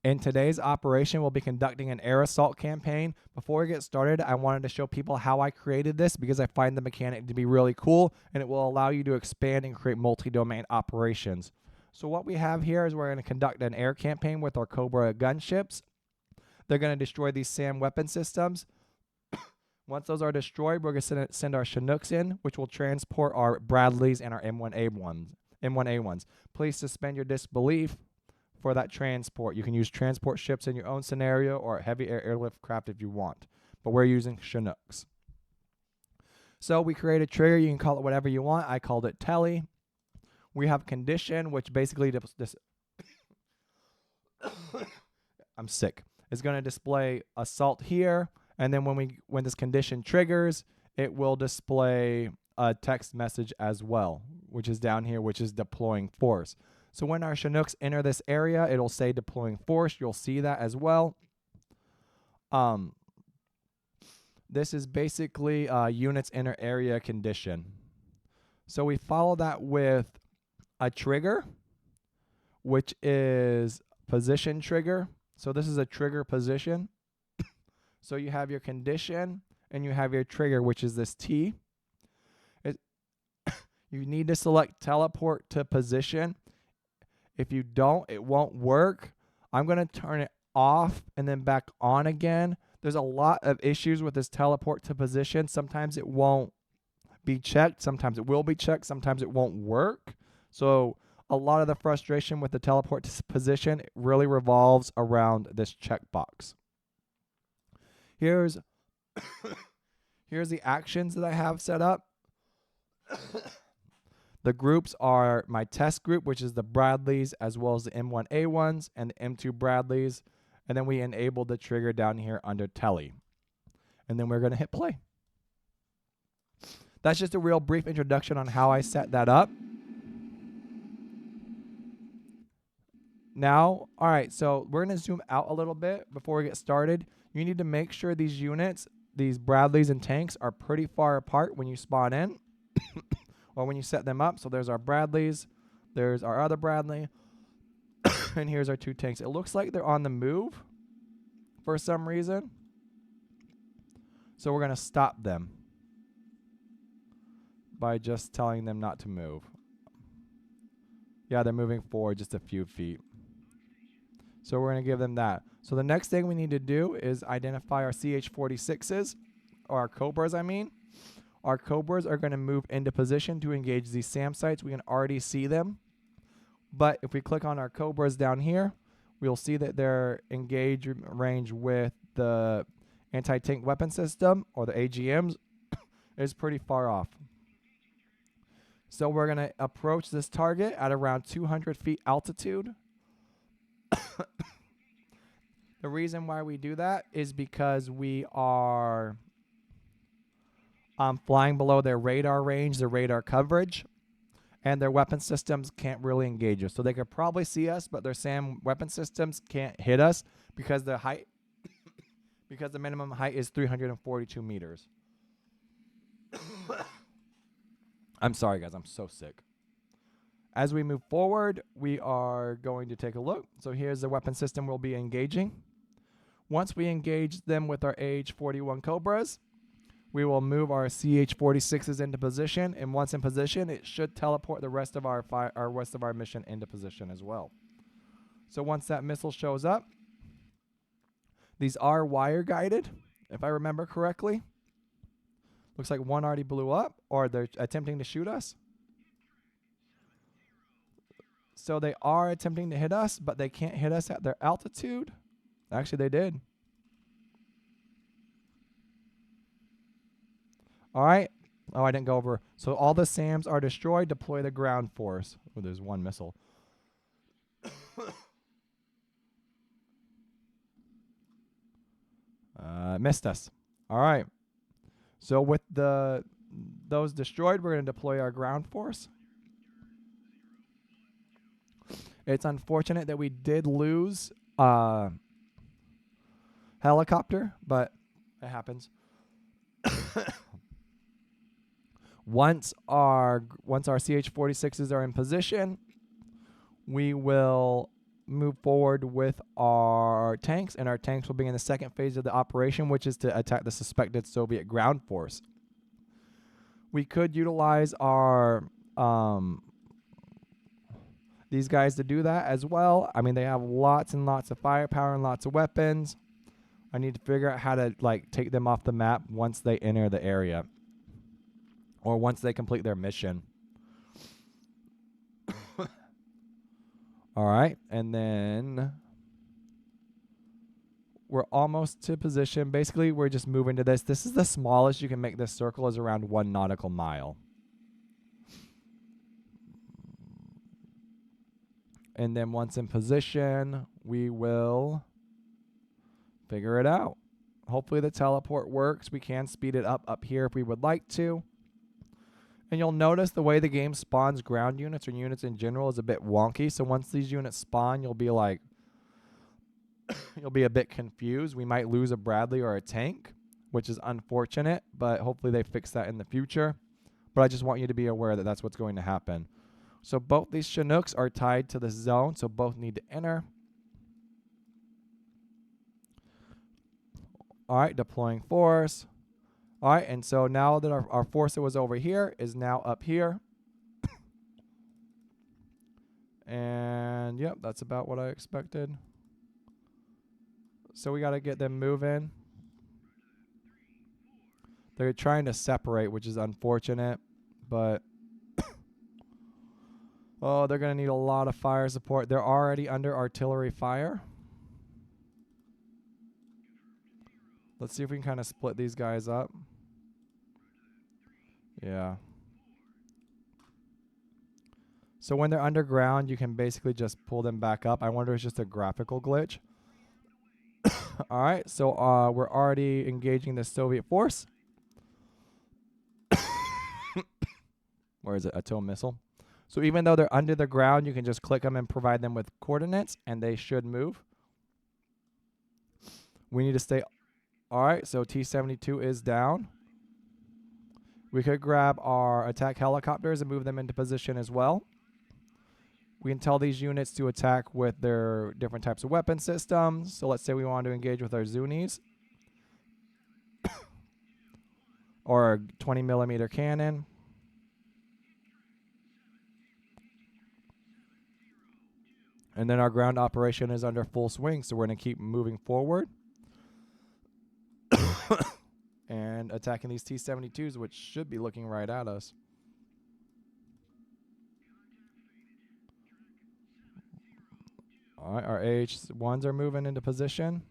In today's operation, we'll be conducting an air assault campaign. Before we get started, I wanted to show people how I created this because I find the mechanic to be really cool, and it will allow you to expand and create multi-domain operations. So what we have here is we're going to conduct an air campaign with our Cobra gunships. They're going to destroy these SAM weapon systems. Once those are destroyed, we're going to send our Chinooks in, which will transport our Bradleys and our M1A1s. Please suspend your disbelief for that transport. You can use transport ships in your own scenario or heavy airlift craft if you want, but we're using Chinooks. So we create a trigger. You can call it whatever you want. I called it Telly. We have condition, which basically I'm sick. It's going to display assault here, and then when this condition triggers, it will display a text message as well, which is down here, which is deploying force. So when our Chinooks enter this area, it'll say deploying force. You'll see that as well. This is basically units enter area condition. So we follow that with a trigger, which is position trigger. So this is a trigger position. So you have your condition and you have your trigger, which is this T. You need to select teleport to position. If you don't, it won't work. I'm going to turn it off and then back on again. There's a lot of issues with this teleport to position. Sometimes it won't be checked. Sometimes it will be checked. Sometimes it won't work. So a lot of the frustration with the teleport to position really revolves around this checkbox. Here's the actions that I have set up. The groups are my test group, which is the Bradleys, as well as the M1A1s and the M2 Bradleys. And then we enable the trigger down here under Telly. And then we're going to hit play. That's just a real brief introduction on how I set that up. Now, all right, so we're going to zoom out a little bit before we get started. You need to make sure these units, these Bradleys and tanks, are pretty far apart when you spawn in. Or when you set them up. So there's our Bradleys, there's our other Bradley, and here's our two tanks. It looks like they're on the move for some reason. So we're going to stop them by just telling them not to move. Yeah, they're moving forward just a few feet. So we're going to give them that. So the next thing we need to do is identify our CH-46s, or our Cobras, I mean. Our Cobras are going to move into position to engage these SAM sites. We can already see them. But if we click on our Cobras down here, we'll see that their engage range with the anti-tank weapon system, or the AGMs, is pretty far off. So we're going to approach this target at around 200 feet altitude. The reason why we do that is because we are flying below their radar range, their radar coverage, and their weapon systems can't really engage us. So they could probably see us, but their SAM weapon systems can't hit us because the height, because the minimum height is 342 meters. I'm sorry, guys. I'm so sick. As we move forward, we are going to take a look. So here's the weapon system we'll be engaging. Once we engage them with our AH-41 Cobras, we will move our CH-46s into position, and once in position, it should teleport the rest of our mission into position as well. So once that missile shows up, these are wire guided, if I remember correctly. Looks like one already blew up, or they're attempting to shoot us. So they are attempting to hit us, but they can't hit us at their altitude. Actually, they did. All right. Oh, I didn't go over. So all the SAMs are destroyed. Deploy the ground force. Oh, there's one missile. Missed us. All right. So with those destroyed, we're going to deploy our ground force. It's unfortunate that we did lose helicopter, but it happens. Once our CH-46s are in position, we will move forward with our tanks, and our tanks will be in the second phase of the operation, which is to attack the suspected Soviet ground force. We could utilize our these guys to do that as well. I mean, they have lots and lots of firepower and lots of weapons. I need to figure out how to like take them off the map once they enter the area, or once they complete their mission. All right, and then we're almost to position. Basically, we're just moving to this. This is the smallest you can make this circle, is around 1 nautical mile. And then once in position, we will figure it out. Hopefully the teleport works. We can speed it up here if we would like to. And you'll notice the way the game spawns ground units or units in general is a bit wonky. So once these units spawn, you'll be like, you'll be a bit confused. We might lose a Bradley or a tank, which is unfortunate, but hopefully they fix that in the future. But I just want you to be aware that that's what's going to happen. So both these Chinooks are tied to the zone, so both need to enter. All right, deploying force. All right, and so now that our force that was over here is now up here. And yep, that's about what I expected. So we got to get them moving. They're trying to separate, which is unfortunate, but oh, they're going to need a lot of fire support. They're already under artillery fire. Let's see if we can kind of split these guys up. Yeah. So when they're underground, you can basically just pull them back up. I wonder if it's just a graphical glitch. All right, so we're already engaging the Soviet force. Where is it? A tow missile. So even though they're under the ground, you can just click them and provide them with coordinates, and they should move. We need to stay. All right, so T-72 is down. We could grab our attack helicopters and move them into position as well. We can tell these units to attack with their different types of weapon systems. So let's say we want to engage with our Zunis. Or a 20 millimeter cannon. And then our ground operation is under full swing, so we're going to keep moving forward. And attacking these T-72s, which should be looking right at us. All right, our AH-1s are moving into position.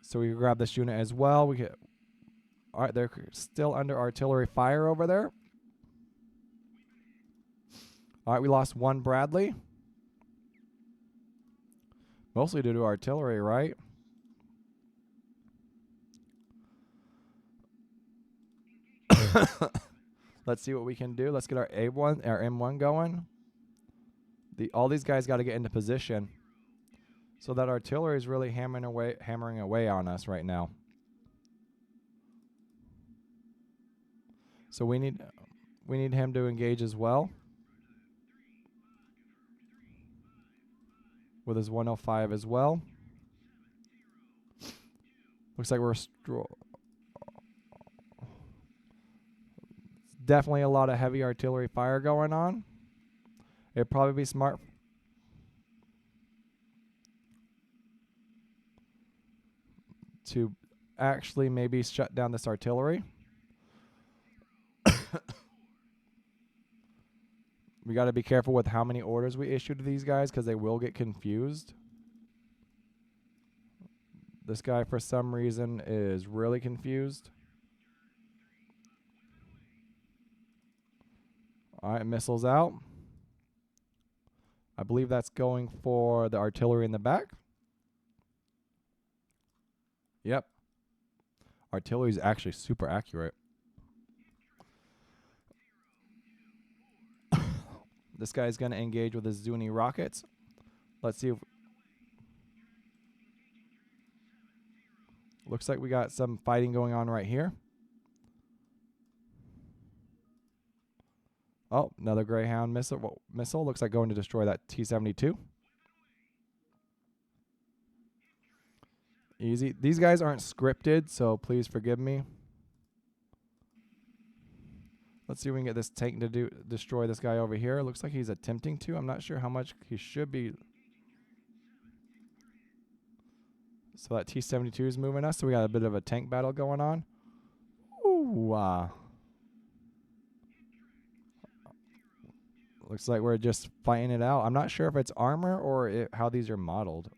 So we can grab this unit as well. We get. All right, they're still under artillery fire over there. All right, we lost 1 Bradley. Mostly due to artillery, right? Let's see what we can do. Let's get our A1, our M1 going. All these guys got to get into position. So that artillery is really hammering away on us right now. So we need him to engage as well. With his 105 as well. Looks like we're definitely a lot of heavy artillery fire going on. It'd probably be smart to actually maybe shut down this artillery. We got to be careful with how many orders we issue to these guys because they will get confused. This guy, for some reason, is really confused. All right, missiles out. I believe that's going for the artillery in the back. Yep. Artillery is actually super accurate. This guy's going to engage with his Zuni rockets. Let's see if... Looks like we got some fighting going on right here. Oh, another Greyhound missile. Looks like going to destroy that T-72. Easy. These guys aren't scripted, so please forgive me. Let's see if we can get this tank to destroy this guy over here. Looks like he's attempting to. I'm not sure how much he should be. So that T-72 is moving us. So we got a bit of a tank battle going on. Ooh, looks like we're just fighting it out. I'm not sure if it's armor or how these are modeled.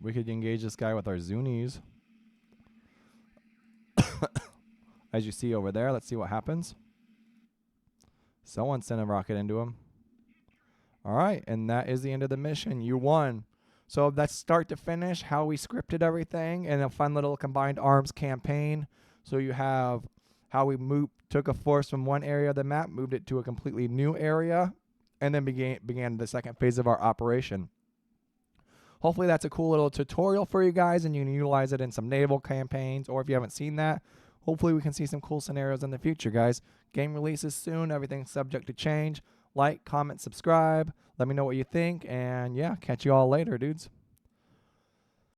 We could engage this guy with our Zunis. As you see over there, let's see what happens. Someone sent a rocket into him. All right, and that is the end of the mission. You won. So that's start to finish, how we scripted everything, and a fun little combined arms campaign. So you have how we took a force from one area of the map, moved it to a completely new area, and then began the second phase of our operation. Hopefully that's a cool little tutorial for you guys, and you can utilize it in some naval campaigns, or if you haven't seen that, hopefully we can see some cool scenarios in the future, guys. Game releases soon. Everything's subject to change. Like, comment, subscribe. Let me know what you think. And, yeah, catch you all later, dudes.